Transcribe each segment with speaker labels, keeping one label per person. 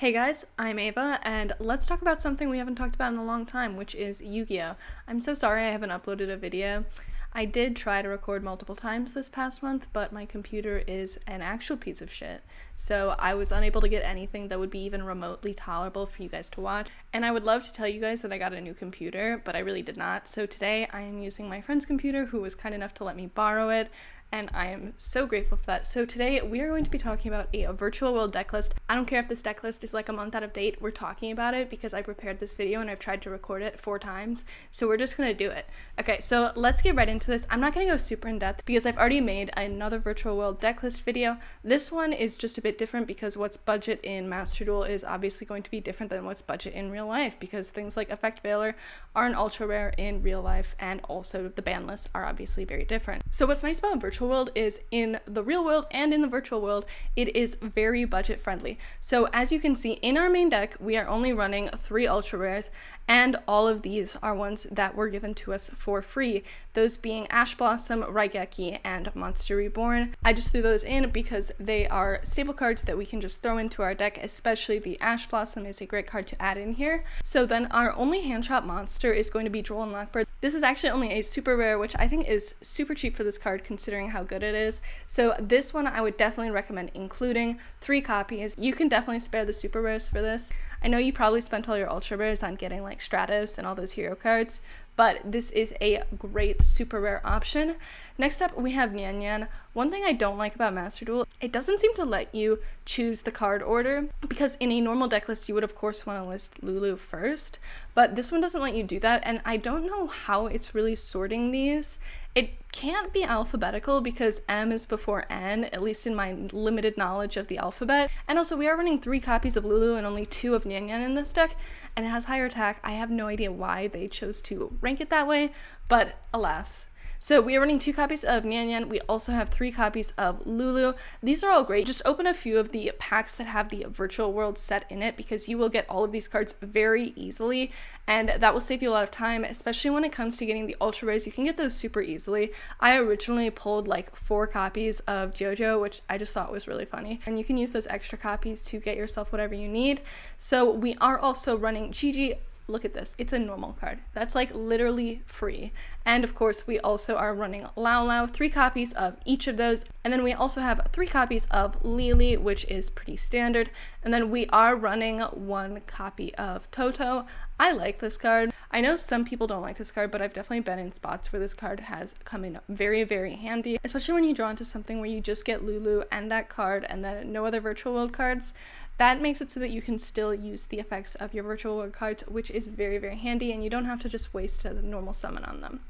Speaker 1: Hey guys, I'm Ava, and let's talk about something we haven't talked about in a long time, which is Yu-Gi-Oh! I'm so sorry I haven't uploaded a video. I did try to record multiple times this past month, but my computer is an actual piece of shit, so I was unable to get anything that would be even remotely tolerable for you guys to watch. And I would love to tell you guys that I got a new computer, but I really did not. So today I am using my friend's computer, who was kind enough to let me borrow it, and I am so grateful for that. So today we are going to be talking about a virtual world deck list. I don't care if this deck list is like a month out of date, we're talking about it because I prepared this video and I've tried to record it 4 times, so we're just gonna do it. Okay, so let's get right into this. I'm not gonna go super in depth because I've already made another virtual world deck list video. This one is just a bit different because what's budget in Master Duel is obviously going to be different than what's budget in real life, because things like Effect Veiler are an ultra rare in real life, and also the ban lists are obviously very different. So what's nice about virtual world is in the real world and in the virtual world, it is very budget friendly. So as you can see in our main deck, we are only running 3 ultra rares, and all of these are ones that were given to us for free, those being Ash Blossom, Raigeki, and Monster Reborn. I just threw those in because they are staple cards that we can just throw into our deck, especially the Ash Blossom is a great card to add in here. So then our only hand shot monster is going to be Droll and Lockbird. This is actually only a super rare, which I think is super cheap for this card considering how good it is. So this one I would definitely recommend including 3 copies. You can definitely spare the super rares for this. I know you probably spent all your ultra rares on getting like Stratos and all those hero cards, but this is a great super rare option. Next up, we have Nyan Nyan. One thing I don't like about Master Duel, it doesn't seem to let you choose the card order, because in a normal deck list, you would of course want to list Lulu first, but this one doesn't let you do that, and I don't know how it's really sorting these. It can't be alphabetical because M is before N, at least in my limited knowledge of the alphabet. And also, we are running 3 copies of Lulu and only 2 of Nyan Nyan in this deck, and it has higher attack. I have no idea why they chose to rank it that way, but alas. So we are running 2 copies of Nyan Nyan. We also have 3 copies of Lulu. These are all great. Just open a few of the packs that have the virtual world set in it, because you will get all of these cards very easily, and that will save you a lot of time, especially when it comes to getting the ultra rares. You can get those super easily. I originally pulled like 4 copies of yugioh, which I just thought was really funny, and you can use those extra copies to get yourself whatever you need. So we are also running Gigi. Look at this, it's a normal card. That's like literally free. And of course, we also are running Lao Lao, 3 copies of each of those. And then we also have 3 copies of Lily, which is pretty standard. And then we are running 1 copy of Toto. I like this card. I know some people don't like this card, but I've definitely been in spots where this card has come in very, very handy, especially when you draw into something where you just get Lulu and that card and then no other virtual world cards. That makes it so that you can still use the effects of your virtual world cards, which is very, very handy, and you don't have to just waste a normal summon on them.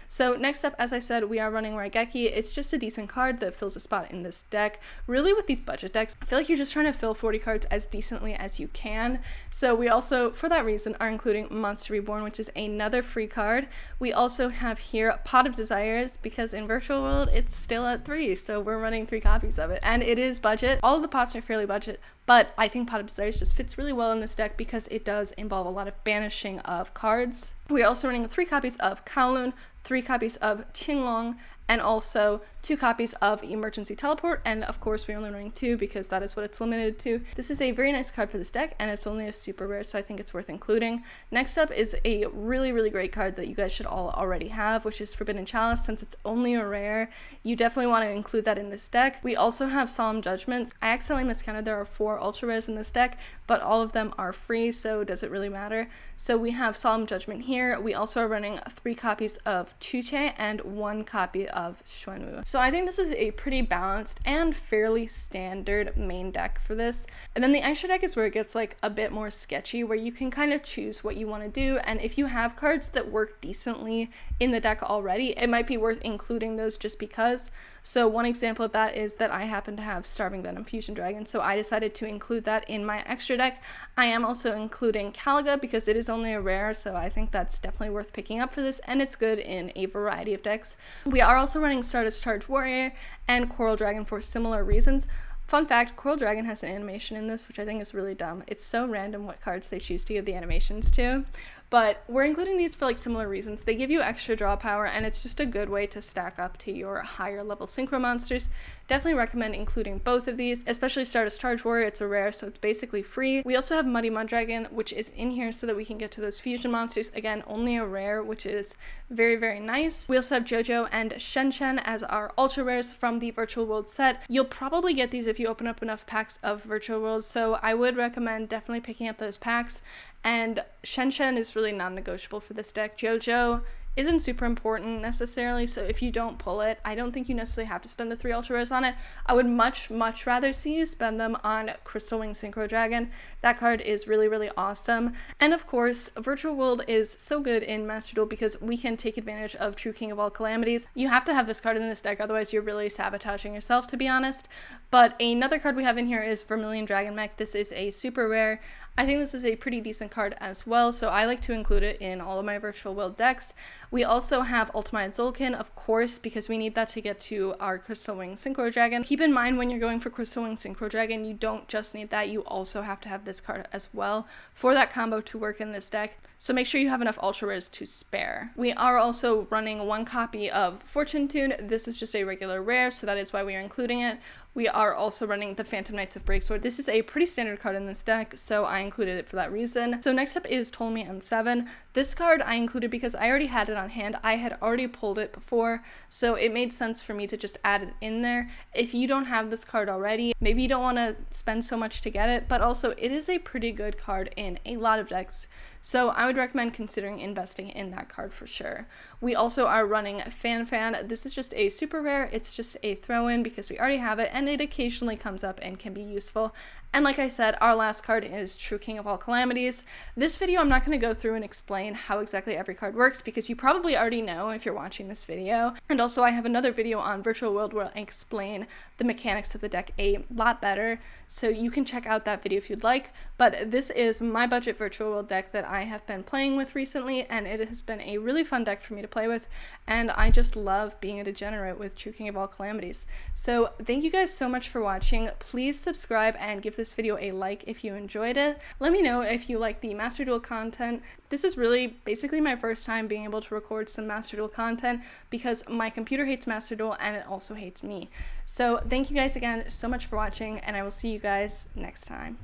Speaker 1: So next up, as I said, we are running Raigeki. It's just a decent card that fills a spot in this deck. Really, with these budget decks, I feel like you're just trying to fill 40 cards as decently as you can. So we also, for that reason, are including Monster Reborn, which is another free card. We also have here Pot of Desires, because in Virtual World, it's still at 3, so we're running 3 copies of it. And it is budget. All of the pots are fairly budget, but I think Pot of Desires just fits really well in this deck because it does involve a lot of banishing of cards. We are also running 3 copies of Kowloon, 3 copies of Qinglong, and also 2 copies of Emergency Teleport, and of course we're only running 2 because that is what it's limited to. This is a very nice card for this deck, and it's only a super rare, so I think it's worth including. Next up is a really, really great card that you guys should all already have, which is Forbidden Chalice. Since it's only a rare, you definitely want to include that in this deck. We also have Solemn Judgment. I accidentally miscounted, there are 4 ultra rares in this deck, but all of them are free, so does it really matter? So we have Solemn Judgment here. We also are running 3 copies of Chuche and 1 copy of Xuanwu. So I think this is a pretty balanced and fairly standard main deck for this. And then the extra deck is where it gets like a bit more sketchy, where you can kind of choose what you want to do, and if you have cards that work decently in the deck already, it might be worth including those just because. So one example of that is that I happen to have Starving Venom Fusion Dragon, so I decided to include that in my extra deck. I am also including Caliga because it is only a rare, so I think that's definitely worth picking up for this, and it's good in a variety of decks. We are also running Stardust Charge Warrior and Coral Dragon for similar reasons. Fun fact, Coral Dragon has an animation in this, which I think is really dumb. It's so random what cards they choose to give the animations to. but we're including these for like similar reasons. They give you extra draw power, and it's just a good way to stack up to your higher level synchro monsters. Definitely recommend including both of these, especially Stardust Charge Warrior. It's a rare, so it's basically free. We also have Muddy Mud Dragon, which is in here so that we can get to those fusion monsters. Again, only a rare, which is very, very nice. We also have Jojo and Shen Shen as our ultra rares from the Virtual World set. You'll probably get these if you open up enough packs of Virtual World, so I would recommend definitely picking up those packs. And Shen Shen is really non-negotiable for this deck. Jojo isn't super important necessarily, so if you don't pull it, I don't think you necessarily have to spend the 3 ultra rares on it. I would much rather see you spend them on Crystal Wing Synchro Dragon. That card is really, really awesome. And of course, Virtual World is so good in Master Duel because we can take advantage of True King of All Calamities. You have to have this card in this deck, otherwise you're really sabotaging yourself, to be honest. But another card we have in here is Vermilion Dragon Mech. This is a super rare. I think this is a pretty decent card as well, so I like to include it in all of my Virtual World decks. We also have Ultimate Zolkin, of course, because we need that to get to our Crystal Wing Synchro Dragon. Keep in mind when you're going for Crystal Wing Synchro Dragon, you don't just need that, you also have to have this card as well for that combo to work in this deck. So make sure you have enough ultra rares to spare. We are also running 1 copy of Fortune Tune. This is just a regular rare, so that is why we are including it. We are also running the Phantom Knights of Breaksword. This is a pretty standard card in this deck, so I included it for that reason. So next up is Ptolemy M7. This card I included because I already had it on hand. I had already pulled it before, so it made sense for me to just add it in there. If you don't have this card already, maybe you don't want to spend so much to get it, but also it is a pretty good card in a lot of decks. So I would recommend considering investing in that card for sure. We also are running Fan Fan. This is just a super rare. It's just a throw-in because we already have it, and it occasionally comes up and can be useful. And like I said, our last card is True King of All Calamities. This video, I'm not going to go through and explain how exactly every card works because you probably already know if you're watching this video. And also I have another video on Virtual World where I explain the mechanics of the deck a lot better, so you can check out that video if you'd like. But this is my budget Virtual World deck that I have been playing with recently, and it has been a really fun deck for me to play with, and I just love being a degenerate with True King of All Calamities. So thank you guys so much for watching. Please subscribe and give this video a like if you enjoyed it. Let me know if you like the Master Duel content. This is really basically my first time being able to record some Master Duel content because my computer hates Master Duel and it also hates me. So thank you guys again so much for watching, and I will see you guys next time.